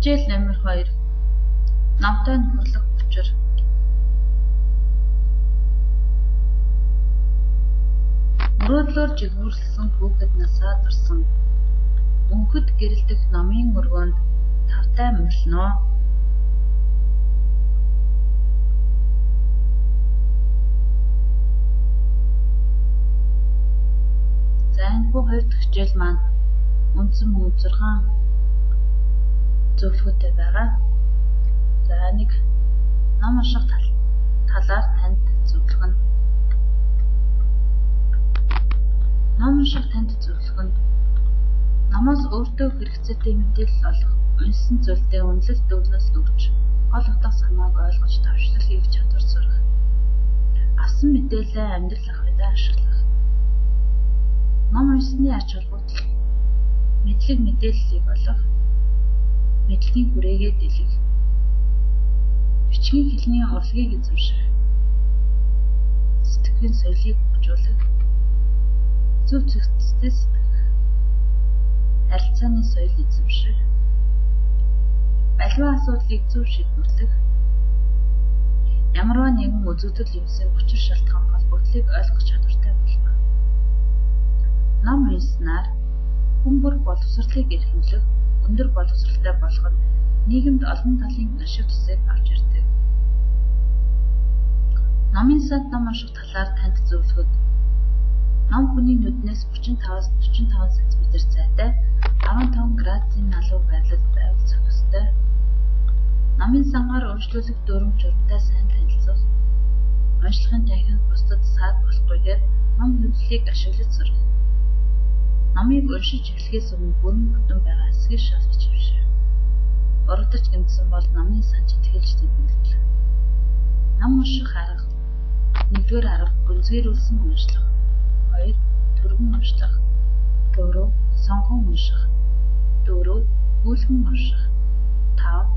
Хичээл номер 2. Номтой нөхөрлөх учир. Мөрөөдлөөр жигүүрлсэн хүүхэд насаа дурсан. Өнхөд гэрэлдэх номын өргөөнд тавтай мөрлөнөө. За энэ бүх хоёр дахь хичээл маань үндсэн мөн 6 зөвлөгөөтэй байгаа. За нэг ном унших талаар танд зөвлөх нь. Ном унших танд зөвлөх нь намаас өөртөө хэрэгцээтэй мэдээлэл олох, уншсан зүйлдээ үнэлэлт өгнөөс өгч, гол утга санааг ойлгож давшлал хийх чадвар сурах. Авсан мэдээлэлээ амьдрал ахуйдаа ашиглах. Ном уншсны ач холбогдол мэдлэг мэдээллийг олох, мэдлэгийн хүрээгээ дэлгэх, бичгийн хэлний урлагийг эзэмших, сэтгэлийн соёлыг хөгжүүлэх, зөв зохицтой сэтгэх, харилцааны соёл эзэмших, аливаа асуудлыг зөв шийдвэрлэх, ямарваа нэгэн үзэгдэл юмсан учир шалтгаан холбогдлыг ойлгох чадвартай болох. Ном уншсанаар хүн бүр боловсролыг эрхэмлэх, өндөр боловсролтой болгох нь нийгэмд олон талын ашиг тусыг авч ирдэг. Номын санд ном унших талаар танд зөвлөхөд ном хүний нүднээс 35-аас 45 см зайтай 15 градусын налуу байрлалд байвал зохистой. Номын сангаар өөрчлөлөх дүрм журамтай сайн танилцах, уншлагын танхимд бусдад саад болохгүйгээр ном хөвлөлийг ашиглаж сурах. Номыг уншиж эхлэхээс өмнө бүрэн бүтэн байгаа эсгийг шалгаж хэвшээ. Урагдаж гэмтсэн бол номын санж тэлж тэмдэглэх. Ном унших арга. 1-р арга гүнзгийрүүлсэн уншлах. 2. Түргэн уншлах. 3. Сонгон унших. 4. Гүйлгэн унших. 5.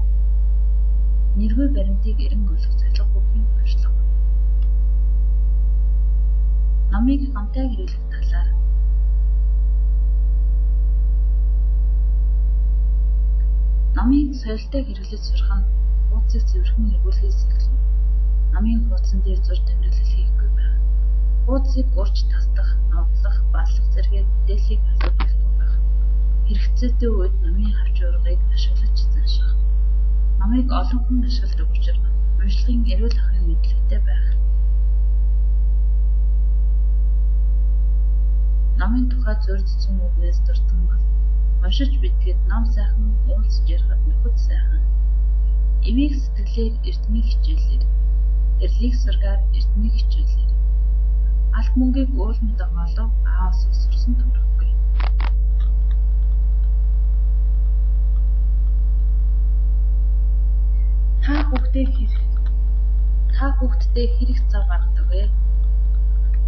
Нэрвээ баримтыг эрен олох зорилго бүхний уншлах. Номыг хамтаа хэрэглэх талаар. Номыг соёлтой хэрэглэж сурах нь хуудсыг зөвхөн эргүүлэхээс эхэлнэ. Номын хуудсан дээр зур тэмдэглэл хийхгүй байна. Хуудсыг урьж тасдах, нотлох, баллах зэрэг мэдээллийг олох байх. Хэрэгцээтэй үед номын авч ургыг ашиглаж зааших. Номыг олон хүн ашигладаг учраас уншлагын эрүүл ахуйн мэдлэгтэй байх. Номын тухай зөрчсөн үгнээс дуртан бол уншиж бидгээд ном сайхан уулзж ярихад нөхөд сайхан. Эмийг сэтгэлээр эрдмийг хичээлээр, эрлийг сургаар эрдмийг хичээлээр. Алт мөнгийг уулмд оголов аавс сурсан төрөхгүй. Та хүүхдтэй хэрэг зав гаргадаг вэ?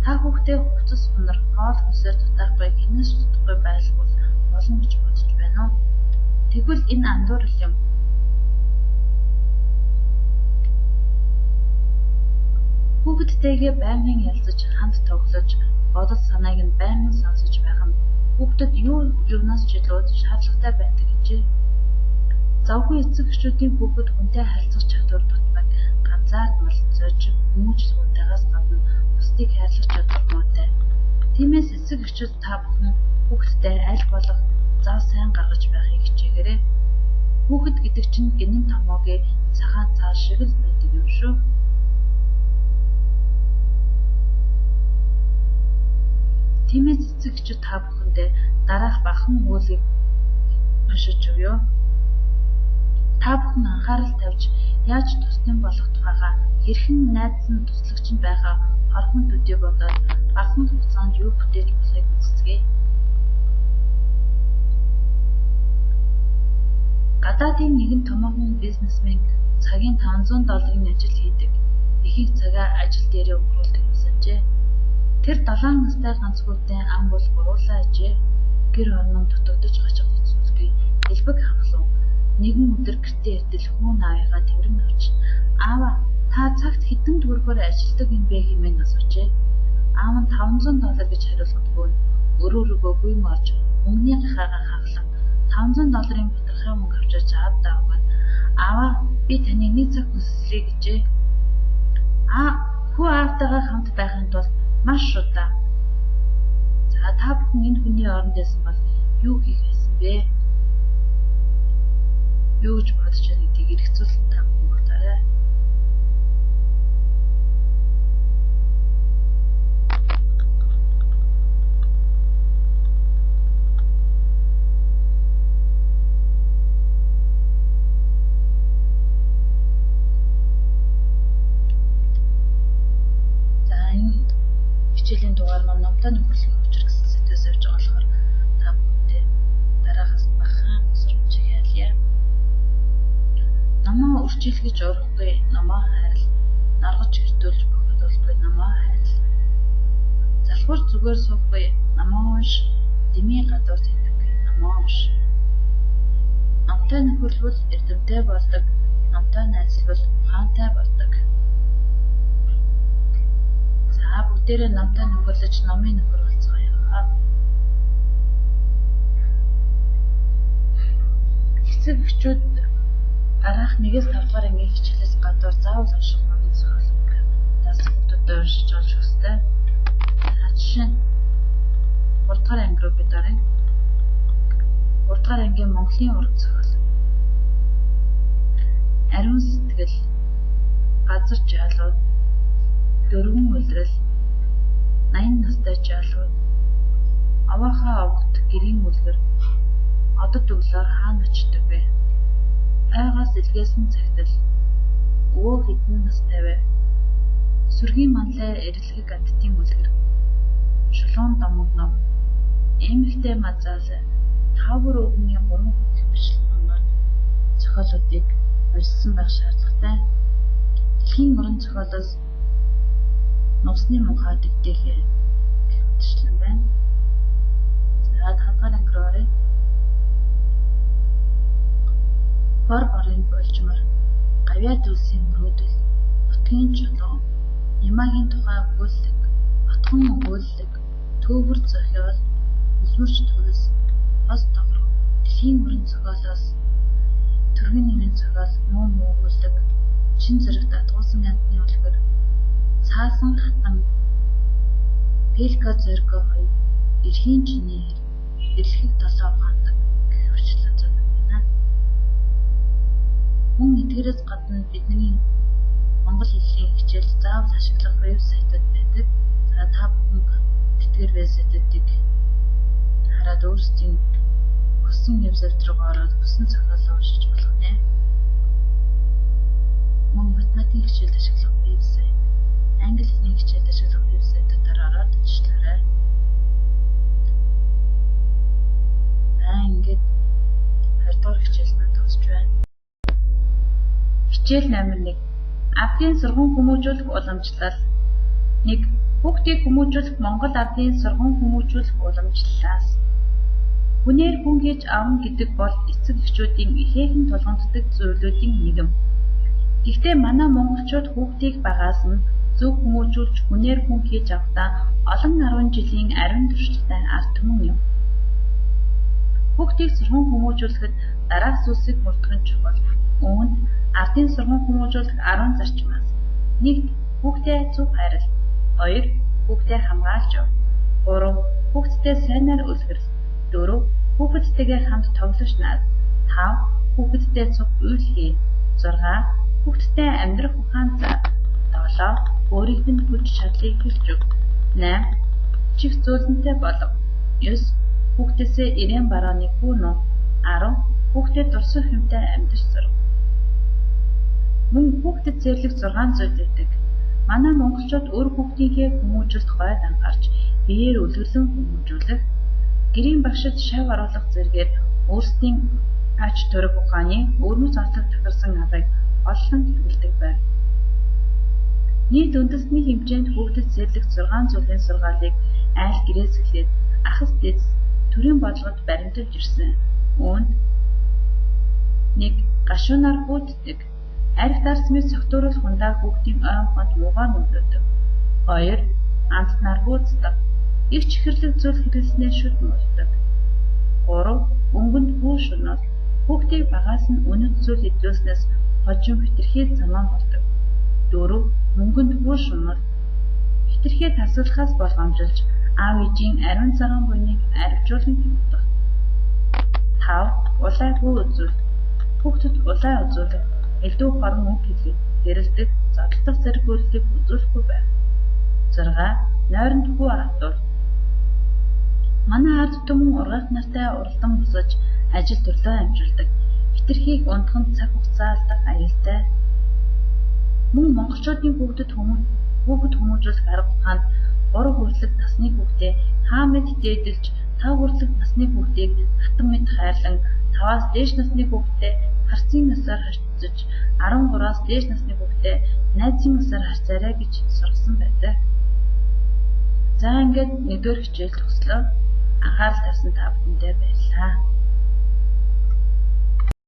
Та хүүхдээ хувцас хунар хоол хүсээр дутаахгүй хинээс дутахгүй байлгүй болно гэж бодож байна уу? Тэгвэл энэ андуурал юм. Хүүхдтэйгээ байнгын ялцаж, хамт тоглож, бодол санааг нь байнгын сонсож байх нь хүүхдэд юунаас ч илүү шаардлагатай байдаг гэжээ. Завгүй эцэг эхчүүдийн хүүхэд хүнтэй харилцах чадвар дутмаг, ганцаардмал, зожиг, хүмүүж сүнтэйгээс гадна бусдыг хайрлах чадвар муутай. Тиймээс эцэг эхчүүд та бүхэн хүүхдтэй аль болох зав сайн гаргаж байхыг хичээгээрэй. Хүүхэд гэдэг чинь гинэн томоогийн цагаан цаа шиг л байдаг юм шүү. Тиймээс эцэг эхчүүд та бүхэндээ дараах бахан үүлгийг уншиж өгье. Та бүхэн анхаарал тавьж яаж тусдын болох тухайга хэрхэн найдсан туслагч нь байгаа хорхон төдий бодоод бахан хугацаанд юу бүтээж болохыг үзцгээе. Гадаадын нэгэн томоохон бизнесмен цагийн $500 ажил хийдэг. Ихэнх цагаа ажил дээрээ өнгөрүүлдэг юмсанжээ. Тэр 7 настай ганцхүүртэн ам бол гуруулаа ажээ. Гэр орнон дутагдж гачиг үзүүлгүй. Элбэг ханхлав. Нэгэн өдөр гэртээ ирдэл хүн аавыгаа тэрэн авч "Аава, та цагт хэдэн төгрөгөөр ажилладаг юм бэ?" хэмээн асуужээ. Аав нь $500 гэж хариулгадгүй өрөөрөөгөө гүйм орж мөнгөний гахаагаа хаглан $500 батархай мөнгө авчирч гаргаж аавдаа өгөөд "Ааваа, би таны нэг цаг хүслэе" гэжээ. Хүү аавтайгаа хамт байхын тулд маш удаан. За та бүхэн энэ хүний оронд байсан бол юу хийх байсан бэ? Юу гэж бодож байна гэдгийг эргцүүлэн та бүхэн бодоорой. Хичээлийн дугаар маань номтой нөхөрлөлийн учир гэсэн сэдвээс явж байгаа болохоор та бүхэндээ дараагаас бахан сурвалжийг ялъя. Намаа үрчилгэж урахгүй, намаа хайрл. Наргаж хэрдүүлж богдуулахгүй, намаа хайрл. Залхуур зүгээр суухгүй, намаа унш. Дэмий гадуур тэтгэхгүй, намаа унш. Номтой нөхөрлөл эрдэмтэй болдог, номтой найзлбал ухаантай болдог. Бүгдээрээ номтой нөхөрлөж номын нөхөр болцгоё. Эцэг эхчүүд дараах 1-5 дугаар ангийн хичээлээс гадуур заавал унших номын зохиолыг тас хүүхдүүдэд уншиж олж хүсдэг. Жишээ нь 3 дугаар анги руу бид оръё. 3 дугаар ангийн Монголын уран зохиол. Ариун сэтгэл, газар жаалууд, дөрвөн үлрэл, 80 настай жаалууд, аваахаа овогт гэрийн үлгэр, одод өглөөр хаана очдөг вэ? Айгаас илгээсэн цагтл, өвөө хэдэн настай вэ? Сүргийн манлай эрэлхэг амттын үлгэр, шулуун домог ном, эмэгтэй мазаалай, тавар өвгний 3 хөдөлгөөн бичлэг номоор зохиолуудыг урьдчилсан байх шаардлагатай. Дэлхийн уран зохиолоос Нусны мухаа дэгдэхээ гэрчлэн байна. За 5 дугаар анги руу оръё. Бор борын болжмор, гавьяа дүүсийн мөрөөдөл, нутгийн чулуу, ямаагийн тухай өгүүлэг, отхон өгүүлэг, төвөр зохиол, өсвөрч төрөс, хос товрог, дэлхийн уран зохиолоос төргийн нэрийн зохиол, муу өгүүлэг, шин зэрэг датгуусан амтны үлгэр, цаасан хатан, пелка зорго хоёр, эрхийн чиний хэр, эрэлхэг тосоо хандаг гэх хүчлэн зохиол байна. Мөн эдгээрээс гадна бидний монгол хэлний хичээл заавал ашиглах вебсайтууд байдаг. За та бүхэн тэтгэр вебсайтуудыг хараад өөрсдийн хүссэн вебсайт руу ороод хүссэн зохиолоо уншиж болох нэ. Мөн математикийн хичээлд ашиглах вебсайт, англи хэлний хичээлд ашиглах вебсайтуудаар ороод ажиллаарай. Ингээд 20 дугаар хичээл маань төгсөж байна. Хичээл номер 1. Ардын сургууль хүмүүжүүлэх уламжлал. 1. Хүүхдийг хүмүүжүүлэх Монгол ардын сургууль хүмүүжүүлэх уламжлалаас. Хүнээр хүн хийж авна гэдэг бол эцэг эхчүүдийн ихээхэн тулгамддаг зүйлүүдийн нэг юм. Гэхдээ манай монголчууд хүүхдийг багаас нь зөв хүмүүжүүлж хүнээр хүн хийж авахдаа олон 10 жилийн ариун туршлагатай ард түмэн юм. Хүүхдийг сургууль хүмүүжүүлэхэд дараах зүйлсийг мөрдөх нь чухал. Үүнд ардын сургууль хүмүүжүүлэх 10 зарчмаас. 1. Хүүхдээ зөв хайрал. 2. Хүүхдээ хамгаалж ав. 3. Хүүхдтэй сайнаар үлгэрэл. 4. Хүүхдтэйгээ хамт тоглож наад. 5. Хүүхдтэй цуг үйл хий. 6. Хүүхдтэй амьдрах ухаан заа. 7. Өөрийнх нь хүч чадлыг хэлж өг. 8. Чих зөөлөнтэй болов. 9. Хүүхдээсээ ирээн барааны хүүн уу. 10. Хүүхдэд дурсах юмтай амьдарч сурах. Мөн хүүхдэд зэрлэг 6 зүйл байдаг. Манай монголчууд өөр хүүхдийнхээ хүмүүжүүлэлт гойд анхаарч биеэр үлгэрлэн хүмүүжүүлэх, гэрийн багшид шав оруулах зэргээр өөрсдийн ач төрөх ухааны өрмөц орлог тахирсан аргыг олсон хэлдэг байна. Нийт үндэсний хэмжээнд хүүхдэд зэрлэг 6 зүйлийн сургаалыг айл гэрээс эхлээд ахс дэс төрийн бодлогод баримталж ирсэн. Үүнд 1. Гашуунаар гүйддэг. Арх дарсмыг согтууруулах хундаа хүүхдийн ойн хонд муугаар нүддэг. 2. Амтнаар гүйцдэг. Их чихэрлэг зүйл хэрэглэснээр шүд муулдаг. 3. Өнгөнд бүү шунал. Хүүхдийг багаас нь үнэт зүйл идэвхжүүлснээс хожим хитрхий заман болдог. 4. Мөнгөнд бүр шумал. Хитрхий тасалхаас болгоомжилж аав ээжийн ариун цагаан буйныг арвижуулан тавьдаг. 5. Улайгүй үзүүл. Хүүхдэд улай үзүүлэх, элдв хорон үг хэлэх, хэрэлдэх, зодтолдох зэрэг үйлдэлийг үзүүлэхгүй байв. 6. Нойрондгүй автуул. Манай ард түмэн ургах нартай уралдан босож ажил төрлөө амжилдаг. Хитрхийг унтахын цаг хугацаа алдах аюултай. Мөн монголчуудын хүүхдэд хүмүүжүүлэх арга ухаанд 3 хүртэлх насны хүүхдээ хаа мэд дээдэлж 5 хүртэлх насны хүүхдийг хатан мэд хайрлан 5-аас дээш насны хүүхдээ харцын насаар харьцаж 13-аас дээш насны хүүхдээ найзын насаар харьцаарай гэж сургасан байдаг. За ингээд 1-р хичээл төслөө. Анхаарал тавьсан та бүхэндээ баярлалаа.